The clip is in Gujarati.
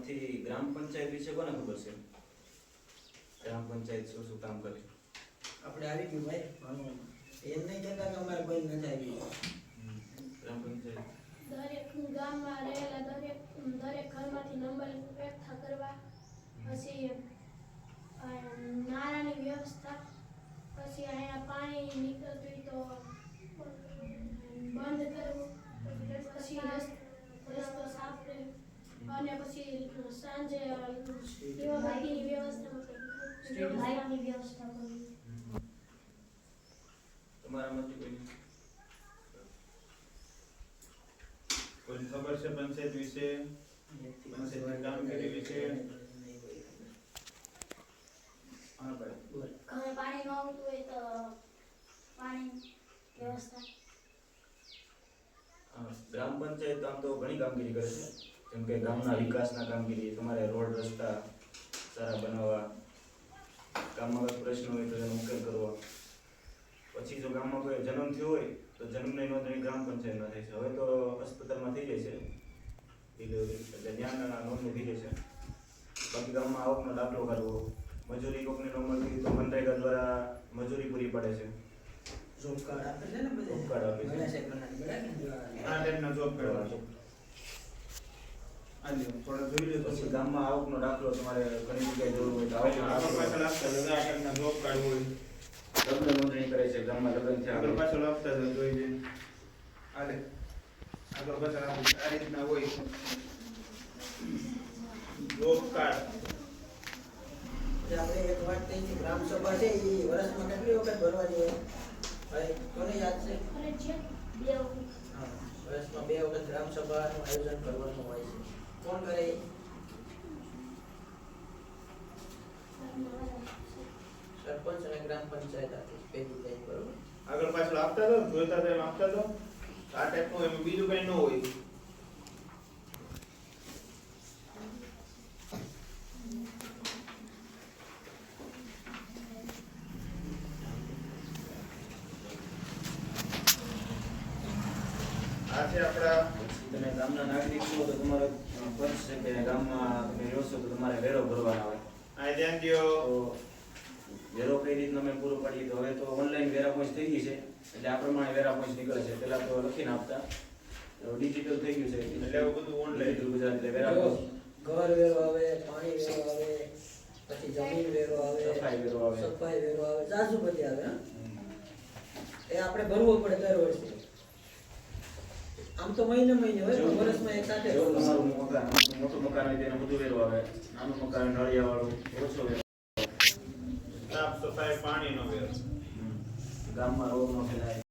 આથી ગ્રામ પંચાયત વિશે કોને ખબર છે? ગ્રામ પંચાયત શું શું કામ કરે? આપણે આવી ગયું ભાઈ એમ નહીં કહેતા કે અમારે કોઈ નથી આવી ગ્રામ પંચાયત દરેક ગામમાં રહેલા દરેક ઘરમાંથી નંબર એકઠા કરવા, પછી નાણાંની વ્યવસ્થા, પછી અહીંયા પાણી નીકળતું હોય તો બંધ કરવું, પછી રસ્તો સાફ કરવો, અને પછી સાંજે દીવાબત્તીની વ્યવસ્થા કરવી. તમારામાંથી કોઈ ખબર છે પંચાયત વિશે, પંચાયતની કામગીરી વિશે? હા ભાઈ, ઘરે પાણી ન આવતું હોય તો પાણી વ્યવસ્થા. ગ્રામ પંચાયત આમ તો ઘણી કામગીરી કરે છે, જેમ કે ગામના વિકાસના કામગીરી, તમારે રોડ રસ્તા સારા બનાવવા, ગામમાં કોઈ પ્રશ્ન હોય તો એનો ઉકેલ કરવો. પછી જો ગામમાં કોઈ જન્મ થયો હોય તો જન્મની નોંધણી ગ્રામ પંચાયતમાં થાય છે. હવે તો અસ્પતાલમાં થઈ જાય છે ડિલિવરી, એટલે ત્યાં નોંધણી થઈ જાય છે. બાકી ગામમાં આવકનો દાખલો કાઢવો, મજૂરી કોકને ન મળતી તો મનરેગા દ્વારા મજૂરી પૂરી પાડે છે. જોબ કાર્ડ આપે છે ને બધે, જોબ કાર્ડ આપે છે. ઘણા સાહેબ બનાવી આ ટાઈપના જોબ કરવા આલ્યો થોડા જોઈ લો. પછી ગામમાં આવકનો દાખલો તમારે ઘણી જગ્યાએ જરૂર હોય તો આગળ આવકનો પાછળ આપતા હતા, આ ટાઈપના જોબ કાર્ડ હોય. લગ્ન નોંધણી કરે છે, ગામમાં લગ્ન થયા આગળ હોય. પાછળ આપતા હતા જોઈ લે. આલે આગળ પાછળ આ રીતના હોય જોબ કાર્ડ. આપણે એક વાત થઈ કે ગ્રામ સભા છે એ વર્ષમાં કેટલી વખત ભરવાની હોય ભાઈ કોને યાદ છે? ફરજિયાત 2 વખત. હા, વર્ષમાં 2 વખત ગ્રામ સભાનું આયોજન કરવાનું હોય છે. કોણ કરે એ? સરપંચ અને ગ્રામ પંચાયત આખી ભેગી થાય બરોબર. આગળ પાછળ આપતા તો જોઈતા તો એમ આપતા તો આ ટાઈપનું એમાં બીજું કઈ ન હોય. આ છે આપણા તમે ગામના નાગરિક છો તો તમારો ફરજ છે કે ગામમાં તમે રહો છો તો તમારે વેરો ભરવાનો હોય. આ ધ્યાન દ્યો. તો વેરો કઈ રીતના અમે પૂરો પાડીએ તો હવે તો ઓનલાઈન વેરા પોઈન્ટ થઈ ગઈ છે, એટલે આ પ્રમાણે વેરા પોઈન્ટ નીકળે છે. પહેલા તો લખીને આપતા, ડિજિટલ થઈ ગયું છે એટલે એવું બધું ઓનલાઈન. ડિજિટલ ગુજરાત એટલે વેરા જો, પોઈન્ટ, ઘર વેરો આવે, પાણી વેરો આવે, પછી જમીન વેરો આવે, સફાઈ વેરો આવે. સફાઈ વેરો આવે, જાજુ બધી આવે. હા, એ આપણે ભરવો પડે દર વર્ષે. આમ તો મહિને હોય પણ વર્ષમાં એક સાથે જો ભરવું. તમારું મકાન મોટું મકાન હોય તેને વધુ વેરો આવે, નાનું મકાન નળિયા વાળું ઓછો વેરો. સાફ સફાઈ પાણીનો વેરો. ગામમાં રોગ ન ફેલાય,